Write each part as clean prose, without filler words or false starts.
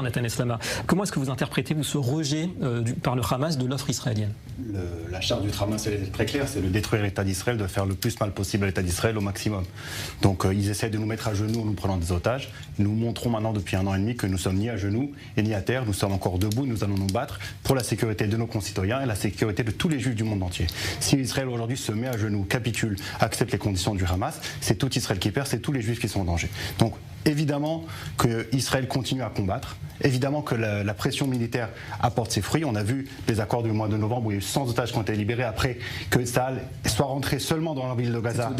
Nathan Eslama, comment est-ce que vous interprétez ce rejet par le Hamas de l'offre israélienne? La charte du Hamas elle est très claire, c'est de détruire l'État d'Israël, de faire le plus mal possible à l'État d'Israël au maximum. Donc ils essaient de nous mettre à genoux en nous prenant des otages. Nous montrons maintenant depuis 1 an et demi que nous sommes ni à genoux et ni à terre, nous sommes encore debout, nous allons nous battre pour la sécurité de nos concitoyens et la sécurité de tous les juifs du monde entier. Si Israël aujourd'hui se met à genoux, capitule, accepte les conditions du Hamas, c'est tout Israël qui perd, c'est tous les juifs qui sont en danger. Donc évidemment que Israël continue à combattre, évidemment que la pression militaire apporte ses fruits. On a vu les accords du mois de novembre où il y a eu 100 otages qui ont été libérés après que Tsahal soit rentré seulement dans la ville de Gaza.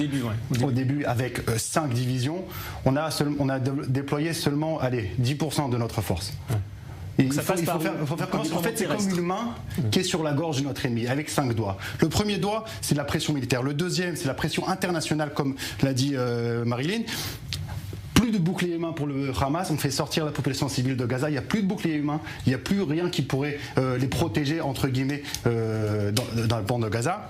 Au début avec 5 divisions. On a déployé seulement 10% de notre force. Ouais. Il faut faire comme en fait, c'est comme une main qui est sur la gorge de notre ennemi, avec 5 doigts. Le premier doigt, c'est la pression militaire. Le deuxième, c'est la pression internationale, comme l'a dit Marilyn. Plus de boucliers humains pour le Hamas, on fait sortir la population civile de Gaza, il n'y a plus de boucliers humains, il n'y a plus rien qui pourrait les protéger, entre guillemets, dans le pan de Gaza.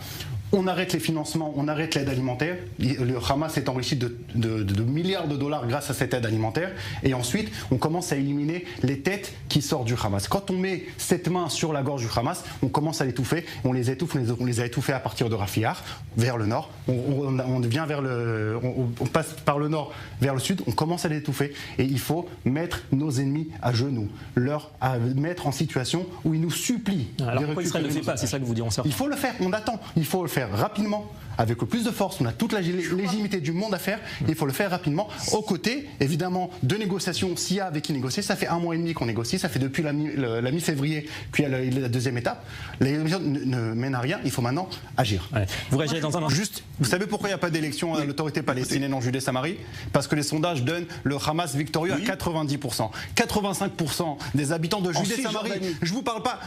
On arrête les financements, on arrête l'aide alimentaire. Le Hamas est enrichi de milliards de dollars grâce à cette aide alimentaire. Et ensuite, on commence à éliminer les têtes qui sortent du Hamas. Quand on met cette main sur la gorge du Hamas, on commence à l'étouffer. On les étouffe, on les a étouffés à partir de Rafah, vers le nord. On vient on passe par le nord vers le sud. On commence à les étouffer. Et il faut mettre nos ennemis à genoux, à mettre en situation où ils nous supplient. Alors pourquoi Israël ne le fait pas? C'est ça que vous direz. Il faut le faire. On attend. Il faut le faire rapidement, avec le plus de force. On a toute la légitimité du monde à faire. Il faut le faire rapidement, aux côtés, évidemment, de négociations. S'il y a avec qui négocier, ça fait 1 mois et demi qu'on négocie, ça fait depuis la mi-février qu'il y a la deuxième étape. Les négociations ne mènent à rien, il faut maintenant agir. Ouais. Vous réagirez dans un instant. Juste, vous savez pourquoi il n'y a pas d'élection à l'autorité palestinienne en Judée-Samarie? Parce que les sondages donnent le Hamas victorieux à 90%. 85% des habitants de Judée-Samarie. Je vous parle pas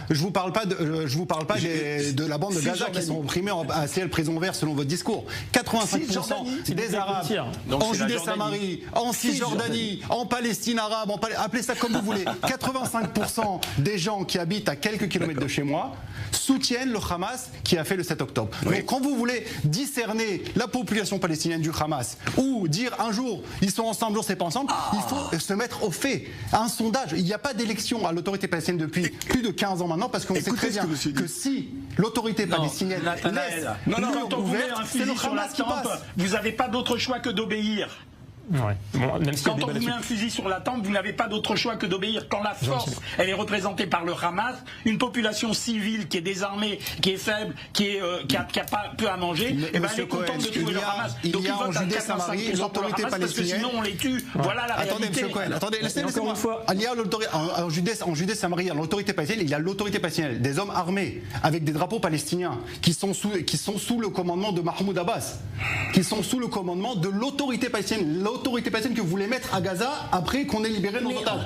de la bande de Gaza qui sont opprimés à ciel prison vert selon votre discours. 85% des Arabes en Judée-Samarie, en Cisjordanie, en Palestine arabe, appelez ça comme vous voulez. 85% des gens qui habitent à quelques kilomètres de chez moi soutiennent le Hamas qui a fait le 7 octobre. Oui. Donc quand vous voulez discerner la population palestinienne du Hamas ou dire un jour ils sont ensemble, un jour c'est pas ensemble, il faut se mettre au fait. Un sondage, il n'y a pas d'élection à l'autorité palestinienne depuis plus de 15 ans maintenant parce qu'on sait très bien que si l'autorité palestinienne laisse quand on vous met un fusil sur la tempe, vous n'avez pas d'autre choix que d'obéir. Ouais. Bon, quand on vous met un fusil sur la tempe, vous n'avez pas d'autre choix que d'obéir. Quand la force, elle est représentée par le Hamas, une population civile qui est désarmée, qui est faible, qui a pas peu à manger, et ben elle est contente de trouver le Hamas. Donc ils votent à 85% l'autorité palestinienne, parce que sinon on les tue. Voilà la réalité. Attendez, M. Cohen, laissez-moi une fois. Il y a en Judée-Samarie, l'autorité palestinienne, il y a l'autorité palestinienne, des hommes armés avec des drapeaux palestiniens qui sont sous le commandement de Mahmoud Abbas, qui sont sous le commandement de l'autorité palestinienne que vous voulez mettre à Gaza après qu'on ait libéré nos otages.